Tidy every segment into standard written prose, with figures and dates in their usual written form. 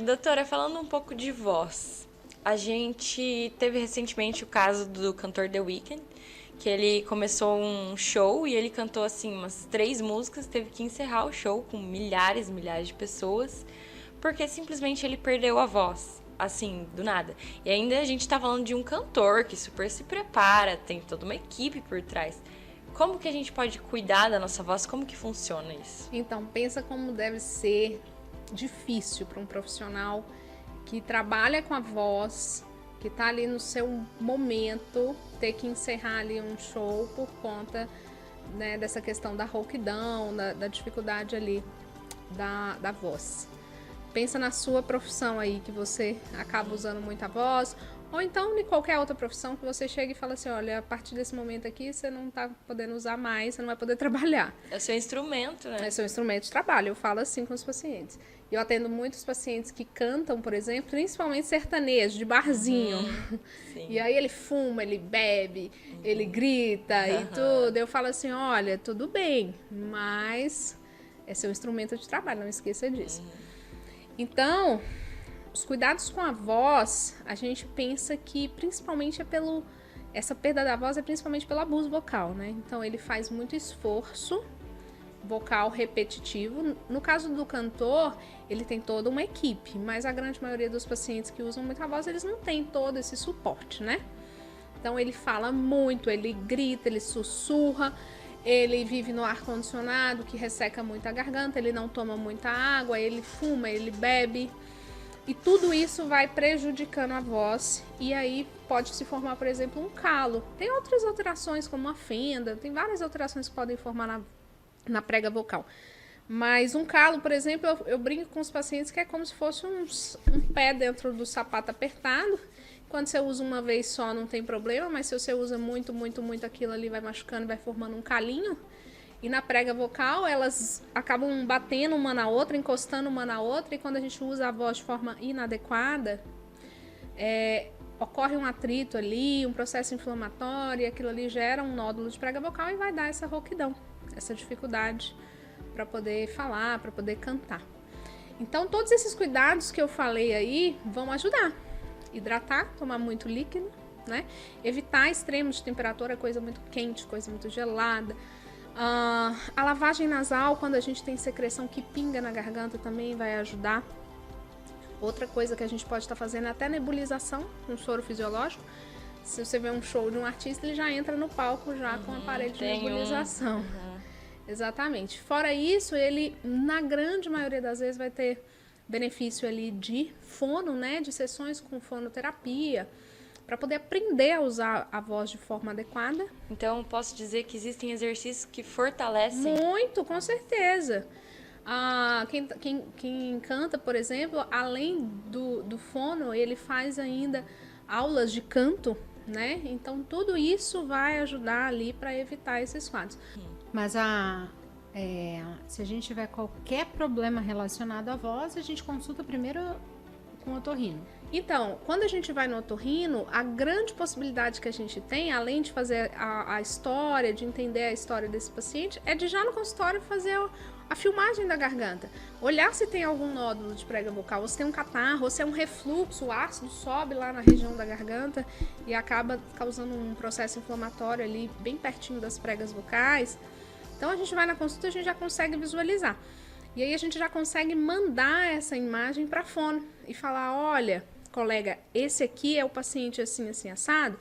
doutora, falando um pouco de voz, a gente teve recentemente o caso do cantor The Weeknd, que ele começou um show e ele cantou assim umas 3 músicas, teve que encerrar o show com milhares de pessoas, porque simplesmente ele perdeu a voz, assim, do nada. E ainda a gente tá falando de um cantor que super se prepara, tem toda uma equipe por trás. Como que a gente pode cuidar da nossa voz? Como que funciona isso? Então, pensa como deve ser difícil para um profissional que trabalha com a voz, que está ali no seu momento, ter que encerrar ali um show por conta, né, dessa questão da rouquidão, da dificuldade ali da voz. Pensa na sua profissão aí, que você acaba usando muita voz, ou então em qualquer outra profissão que você chega e fala assim, olha, a partir desse momento aqui você não está podendo usar mais, você não vai poder trabalhar. É o seu instrumento, né? É seu instrumento de trabalho, eu falo assim com os pacientes. Eu atendo muitos pacientes que cantam, por exemplo, principalmente sertanejo, de barzinho. E aí ele fuma, ele bebe, ele grita e tudo. Eu falo assim, olha, tudo bem, mas é seu instrumento de trabalho, não esqueça disso. Então, os cuidados com a voz, a gente pensa que principalmente essa perda da voz é principalmente pelo abuso vocal, né? Então ele faz muito esforço vocal repetitivo. No caso do cantor, ele tem toda uma equipe, mas a grande maioria dos pacientes que usam muita voz, eles não têm todo esse suporte, né? Então ele fala muito, ele grita, ele sussurra, ele vive no ar-condicionado, que resseca muito a garganta, ele não toma muita água, ele fuma, ele bebe. E tudo isso vai prejudicando a voz e aí pode se formar, por exemplo, um calo. Tem outras alterações, como a fenda, tem várias alterações que podem formar na prega vocal. Mas um calo, por exemplo, eu brinco com os pacientes que é como se fosse um pé dentro do sapato apertado. Quando você usa uma vez só não tem problema, mas se você usa muito, aquilo ali vai machucando, vai formando um calinho. E na prega vocal, elas acabam batendo uma na outra, encostando uma na outra, e quando a gente usa a voz de forma inadequada, ocorre um atrito ali, um processo inflamatório, e aquilo ali gera um nódulo de prega vocal e vai dar essa rouquidão, essa dificuldade para poder falar, para poder cantar. Então, todos esses cuidados que eu falei aí vão ajudar. Hidratar, tomar muito líquido, né? Evitar extremos de temperatura, coisa muito quente, coisa muito gelada. A lavagem nasal, quando a gente tem secreção que pinga na garganta, também vai ajudar. Outra coisa que a gente pode estar fazendo é até nebulização com soro fisiológico. Se você vê um show de um artista, ele já entra no palco já com um aparelho de nebulização. Exatamente. Fora isso, ele, na grande maioria das vezes, vai ter benefício ali de fono, né? De sessões com fonoterapia, para poder aprender a usar a voz de forma adequada. Então, posso dizer que existem exercícios que fortalecem? Muito, com certeza. Quem canta, por exemplo, além do fono, ele faz ainda aulas de canto, né? Então, tudo isso vai ajudar ali para evitar esses quadros. Mas se a gente tiver qualquer problema relacionado à voz, a gente consulta primeiro com o otorrino. Então, quando a gente vai no otorrino, a grande possibilidade que a gente tem, além de fazer a história, de entender a história desse paciente, é de já no consultório fazer a filmagem da garganta. Olhar se tem algum nódulo de prega vocal, ou se tem um catarro, ou se é um refluxo, o ácido sobe lá na região da garganta e acaba causando um processo inflamatório ali bem pertinho das pregas vocais. Então, a gente vai na consulta e a gente já consegue visualizar. E aí a gente já consegue mandar essa imagem para fono e falar, olha, colega, esse aqui é o paciente assim, assim, assado.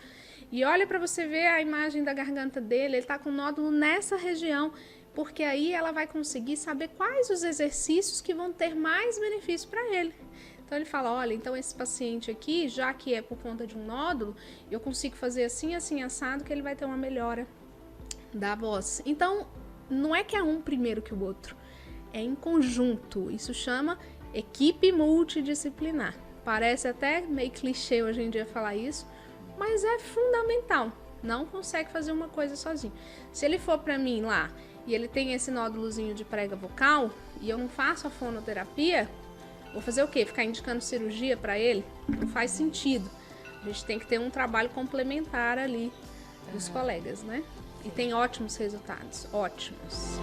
E olha para você ver a imagem da garganta dele, ele está com nódulo nessa região, porque aí ela vai conseguir saber quais os exercícios que vão ter mais benefício para ele. Então ele fala, olha, então esse paciente aqui, já que é por conta de um nódulo, eu consigo fazer assim, assim, assado, que ele vai ter uma melhora da voz. Então, não é que é um primeiro que o outro. É em conjunto, isso chama equipe multidisciplinar. Parece até meio clichê hoje em dia falar isso, mas é fundamental. Não consegue fazer uma coisa sozinho. Se ele for para mim lá e ele tem esse nódulozinho de prega vocal e eu não faço a fonoterapia, vou fazer o quê? Ficar indicando cirurgia para ele? Não faz sentido. A gente tem que ter um trabalho complementar ali dos colegas, né? E tem ótimos resultados, ótimos.